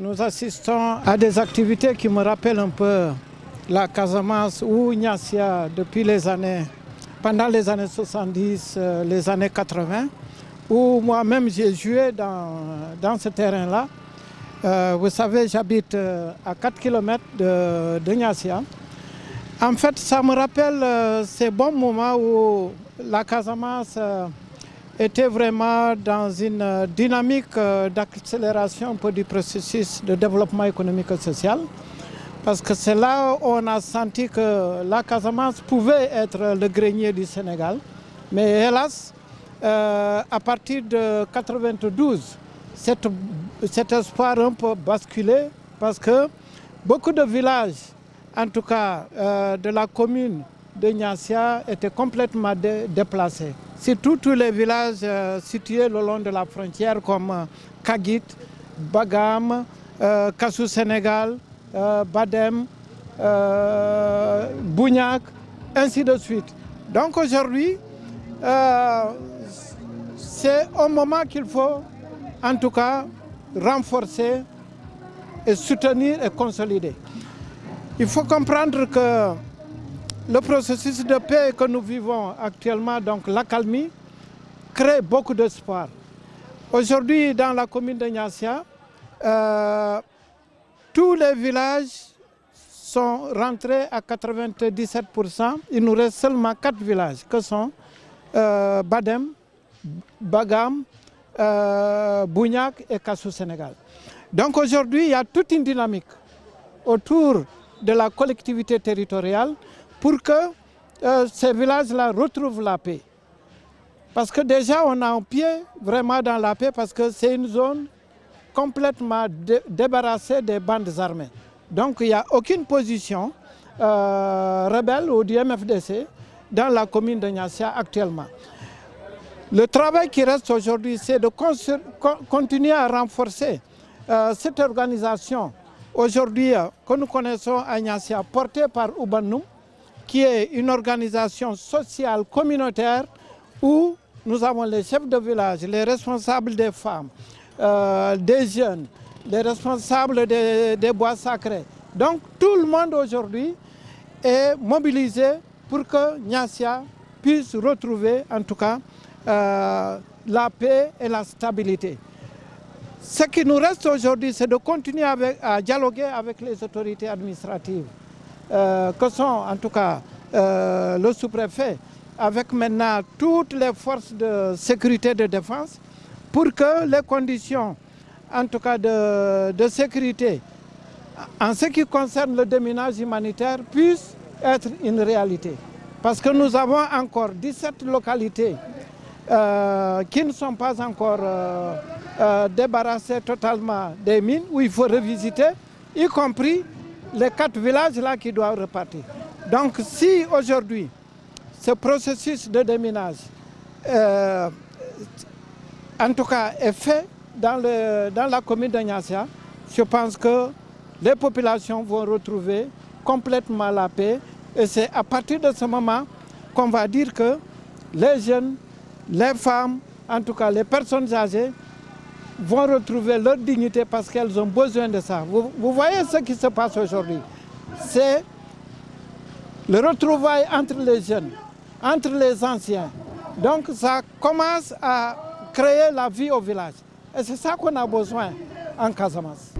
nous assistons à des activités qui me rappellent un peu la Casamance ou Niassia pendant les années 70, les années 80, où moi-même j'ai joué dans ce terrain-là. Vous savez, j'habite à 4 km de Niassia. En fait, ça me rappelle ces bons moments où la Casamance était vraiment dans une dynamique d'accélération du processus de développement économique et social. Parce que c'est là où on a senti que la Casamance pouvait être le grenier du Sénégal. Mais hélas, à partir de 92, cet espoir un peu basculé parce que beaucoup de villages, en tout cas de la commune de Niassia, étaient complètement déplacés. Surtout tous les villages situés le long de la frontière comme Kagit, Bagam, Kassou Sénégal, Badem, Bougnac, ainsi de suite. Donc aujourd'hui, c'est un moment qu'il faut en tout cas renforcer et soutenir et consolider. Il faut comprendre que le processus de paix que nous vivons actuellement, donc l'accalmie, crée beaucoup d'espoir. Aujourd'hui, dans la commune de Niassia, tous les villages sont rentrés à 97%. Il nous reste seulement 4 villages que sont Badem, Bagam, Bougnac et Kassou Sénégal. Donc aujourd'hui, il y a toute une dynamique autour de la collectivité territoriale pour que ces villages-là retrouvent la paix. Parce que déjà, on a un pied vraiment dans la paix parce que c'est une zone complètement débarrassée des bandes armées. Donc il n'y a aucune position rebelle ou du MFDC dans la commune de Niassia actuellement. Le travail qui reste aujourd'hui, c'est de continuer à renforcer cette organisation aujourd'hui que nous connaissons à Niassia, portée par Oubannou, qui est une organisation sociale communautaire où nous avons les chefs de village, les responsables des femmes, des jeunes, les responsables des bois sacrés. Donc tout le monde aujourd'hui est mobilisé pour que Niassia puisse retrouver en tout cas la paix et la stabilité. Ce qui nous reste aujourd'hui, c'est de continuer à dialoguer avec les autorités administratives, que sont en tout cas le sous-préfet, avec maintenant toutes les forces de sécurité et de défense, pour que les conditions en tout cas de sécurité en ce qui concerne le déminage humanitaire puissent être une réalité. Parce que nous avons encore 17 localités qui ne sont pas encore débarrassées totalement des mines, où il faut revisiter, y compris les 4 villages là qui doivent repartir. Donc si aujourd'hui ce processus de déminage en tout cas est fait dans la commune de Niassia, je pense que les populations vont retrouver complètement la paix. Et c'est à partir de ce moment qu'on va dire que les jeunes, les femmes, en tout cas les personnes âgées, vont retrouver leur dignité parce qu'elles ont besoin de ça. Vous voyez ce qui se passe aujourd'hui. C'est le retrouvail entre les jeunes, entre les anciens. Donc ça commence à créer la vie au village. Et c'est ça qu'on a besoin en Casamance.